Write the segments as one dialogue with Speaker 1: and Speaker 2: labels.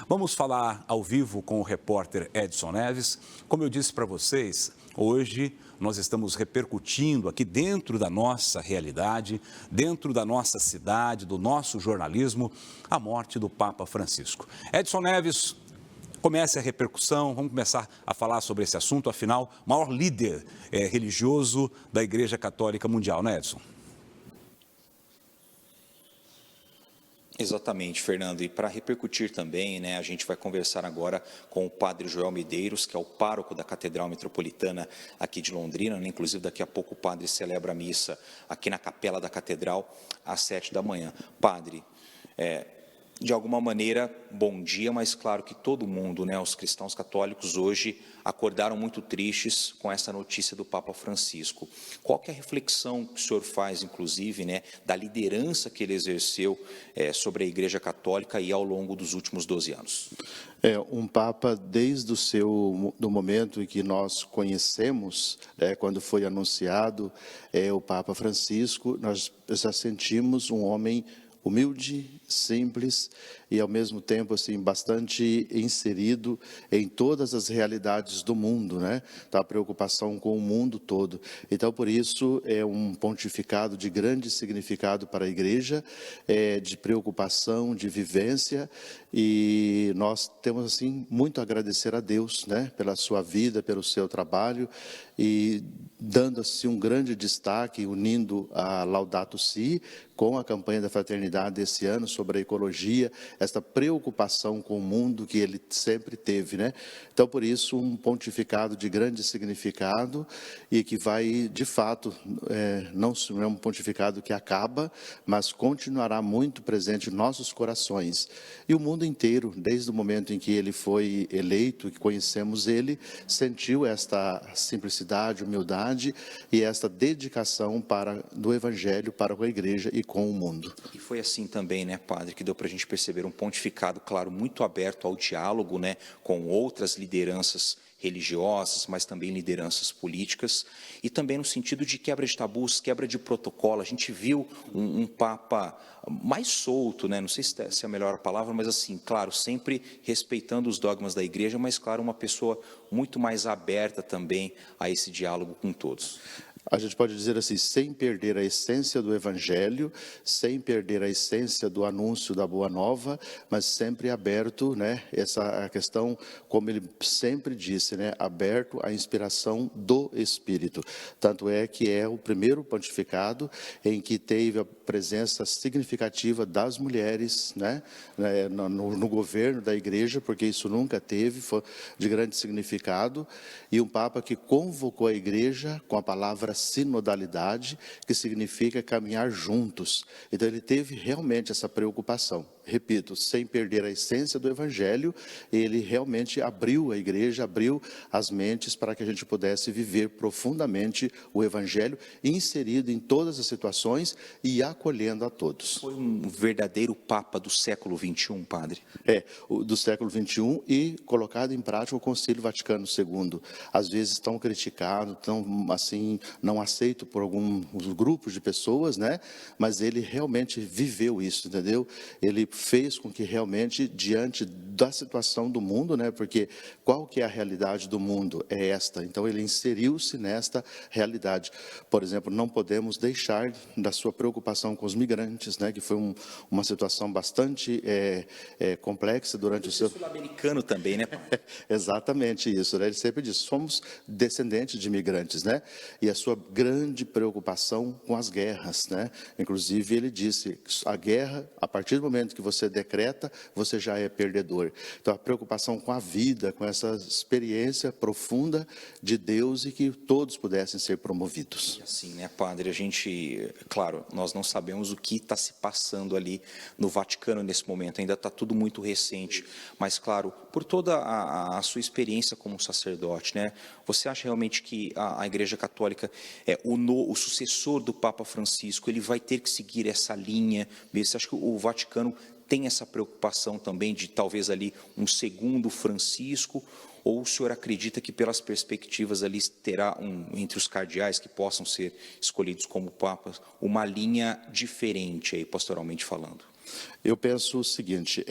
Speaker 1: Vamos falar ao vivo com o repórter Edson Neves. Como eu disse para vocês, hoje nós estamos repercutindo aqui dentro da nossa realidade, dentro da nossa cidade, do nosso jornalismo, a morte do Papa Francisco. Edson Neves, comece a repercussão, vamos começar a falar sobre esse assunto, afinal, o maior líder religioso da Igreja Católica Mundial, né, Edson?
Speaker 2: Exatamente, Fernando. E para repercutir também, a gente vai conversar agora com o padre Joel Medeiros, que é o pároco da Catedral Metropolitana aqui de Londrina. Inclusive, daqui a pouco o padre celebra a missa aqui na capela da Catedral às 7 da manhã. Padre, de alguma maneira, bom dia, mas claro que todo mundo, os cristãos católicos hoje acordaram muito tristes com essa notícia do Papa Francisco. Qual que é a reflexão que o senhor faz, inclusive, da liderança que ele exerceu sobre a Igreja Católica e ao longo dos últimos 12 anos?
Speaker 3: Um Papa, desde do momento em que nós conhecemos, quando foi anunciado o Papa Francisco, nós já sentimos um homem humilde, simples e, ao mesmo tempo, assim, bastante inserido em todas as realidades do mundo, Então, a preocupação com o mundo todo. Então, por isso, é um pontificado de grande significado para a Igreja, de preocupação, de vivência, e nós temos, assim, muito a agradecer a Deus, pela sua vida, pelo seu trabalho, e dando, assim, um grande destaque, unindo a Laudato Si com a campanha da fraternidade desse ano sobre a ecologia, esta preocupação com o mundo que ele sempre teve, Então, por isso, um pontificado de grande significado e que vai, de fato, não é um pontificado que acaba, mas continuará muito presente em nossos corações. E o mundo inteiro, desde o momento em que ele foi eleito, que conhecemos ele, sentiu esta simplicidade, humildade e esta dedicação do Evangelho para a Igreja e com o mundo.
Speaker 2: E foi assim também, padre, que deu para a gente perceber um pontificado, claro, muito aberto ao diálogo, com outras lideranças religiosas, mas também lideranças políticas, e também no sentido de quebra de tabus, quebra de protocolo. A gente viu um Papa mais solto, não sei se é a melhor palavra, mas assim, claro, sempre respeitando os dogmas da Igreja, mas claro, uma pessoa muito mais aberta também a esse diálogo com todos.
Speaker 3: A gente pode dizer assim, sem perder a essência do Evangelho, sem perder a essência do anúncio da Boa Nova, mas sempre aberto, essa questão, como ele sempre disse, aberto à inspiração do Espírito. Tanto é que é o primeiro pontificado em que teve a presença significativa das mulheres, no governo da Igreja, porque isso nunca teve, foi de grande significado, e um Papa que convocou a Igreja com a palavra sinodalidade, que significa caminhar juntos. Então, ele teve realmente essa preocupação. Repito, sem perder a essência do Evangelho, ele realmente abriu a Igreja, abriu as mentes para que a gente pudesse viver profundamente o Evangelho, inserido em todas as situações e acolhendo a todos.
Speaker 2: Foi um verdadeiro Papa do século XXI, padre?
Speaker 3: Do século XXI e colocado em prática o Concílio Vaticano II. Às vezes tão criticado, tão assim, não aceito por alguns grupos de pessoas, mas ele realmente viveu isso, entendeu? Ele fez com que realmente, diante da situação do mundo, porque qual que é a realidade do mundo? É esta. Então, ele inseriu-se nesta realidade. Por exemplo, não podemos deixar da sua preocupação com os migrantes, que foi uma situação bastante complexa durante o seu...
Speaker 2: sul-americano também,
Speaker 3: Exatamente isso, Ele sempre diz, somos descendentes de imigrantes, E a sua grande preocupação com as guerras, Inclusive, ele disse, a guerra, a partir do momento que você decreta, você já é perdedor. Então, a preocupação com a vida, com essa experiência profunda de Deus e que todos pudessem ser promovidos.
Speaker 2: Assim, padre, a gente, claro, nós não sabemos o que está se passando ali no Vaticano nesse momento, ainda está tudo muito recente, mas, claro, por toda a sua experiência como sacerdote, você acha realmente que a Igreja Católica, o sucessor do Papa Francisco, ele vai ter que seguir essa linha? Você acha que o Vaticano tem essa preocupação também de talvez ali um segundo Francisco, ou o senhor acredita que pelas perspectivas ali terá entre os cardeais que possam ser escolhidos como papas, uma linha diferente aí pastoralmente falando?
Speaker 3: Eu penso o seguinte,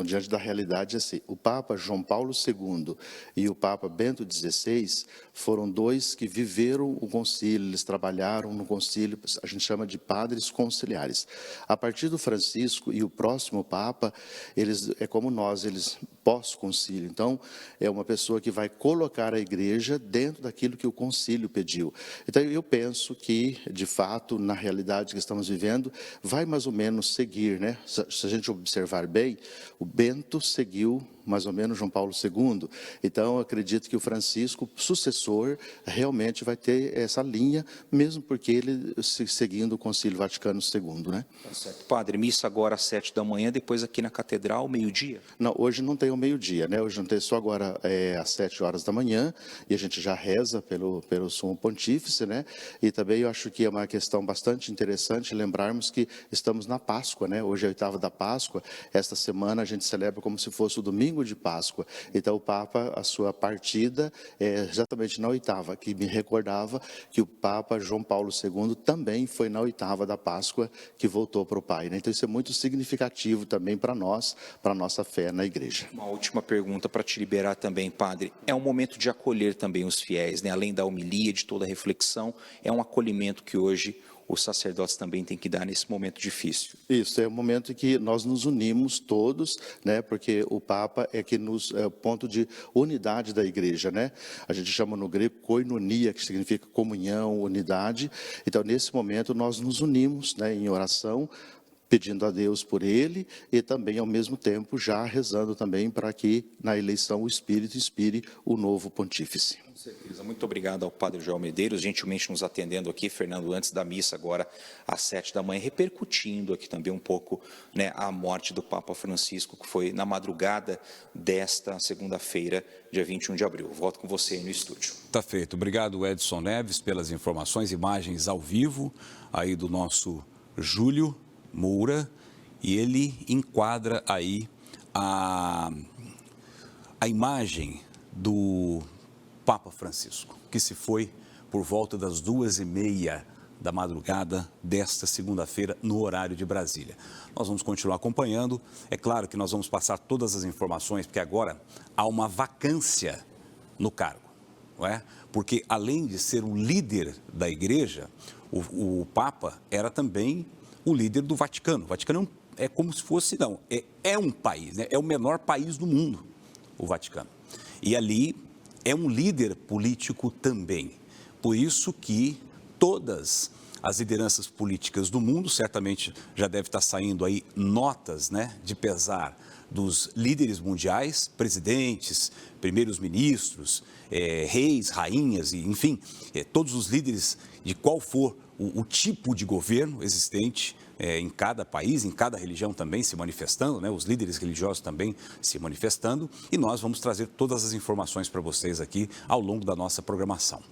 Speaker 3: diante da realidade assim, o Papa João Paulo II e o Papa Bento XVI foram dois que viveram o concílio, eles trabalharam no concílio, a gente chama de padres conciliares. A partir do Francisco e o próximo Papa, eles é como nós, eles pós-concílio. Então, é uma pessoa que vai colocar a igreja dentro daquilo que o concílio pediu. Então, eu penso que, de fato, na realidade que estamos vivendo, vai mais ou menos seguir, né? Se a gente observar bem, o Bento seguiu mais ou menos João Paulo II. Então, eu acredito que o Francisco, sucessor, realmente vai ter essa linha, mesmo porque ele seguindo o Concílio Vaticano II, né?
Speaker 2: Tá certo. Padre, missa agora às 7 da manhã, depois aqui na Catedral, meio-dia?
Speaker 3: Não, hoje não tem o meio-dia, né? Hoje não tem só agora às 7 horas da manhã, e a gente já reza pelo Sumo Pontífice, né? E também eu acho que é uma questão bastante interessante lembrarmos que estamos na Páscoa, né? Hoje é a oitava da Páscoa, esta semana a gente celebra como se fosse o domingo de Páscoa. Então o Papa, a sua partida é exatamente na oitava, que me recordava que o Papa João Paulo II também foi na oitava da Páscoa que voltou para o Pai, né? Então isso é muito significativo também para nós, para a nossa fé na igreja.
Speaker 2: Uma última pergunta para te liberar também, Padre. É um momento de acolher também os fiéis, né? Além da homilia, de toda a reflexão, é um acolhimento que hoje os sacerdotes também têm que dar nesse momento difícil.
Speaker 3: Isso, é um momento em que nós nos unimos todos, né? Porque o Papa é o ponto de unidade da igreja, né? A gente chama no grego koinonia, que significa comunhão, unidade. Então, nesse momento, nós nos unimos, né, em oração, pedindo a Deus por ele e também, ao mesmo tempo, já rezando também para que, na eleição, o Espírito inspire o novo pontífice.
Speaker 2: Com certeza. Muito obrigado ao Padre João Medeiros, gentilmente nos atendendo aqui, Fernando, antes da missa, agora às 7 da manhã, repercutindo aqui também um pouco, né, a morte do Papa Francisco, que foi na madrugada desta segunda-feira, dia 21 de abril. Volto com você aí no estúdio.
Speaker 1: Tá feito. Obrigado, Edson Neves, pelas informações, imagens ao vivo aí do nosso Júlio Moura, e ele enquadra aí a imagem do Papa Francisco, que se foi por volta das 2h30 da madrugada desta segunda-feira, no horário de Brasília. Nós vamos continuar acompanhando. É claro que nós vamos passar todas as informações, porque agora há uma vacância no cargo, não é? Porque, além de ser o líder da igreja, o Papa era também o líder do Vaticano. O Vaticano é como se fosse, é um país, né? É o menor país do mundo, o Vaticano. E ali é um líder político também. Por isso que todas as lideranças políticas do mundo, certamente já deve estar saindo aí notas, né, de pesar dos líderes mundiais, presidentes, primeiros ministros, reis, rainhas, enfim, todos os líderes de qual for o tipo de governo existente em cada país, em cada religião também se manifestando, né? Os líderes religiosos também se manifestando, e nós vamos trazer todas as informações para vocês aqui ao longo da nossa programação.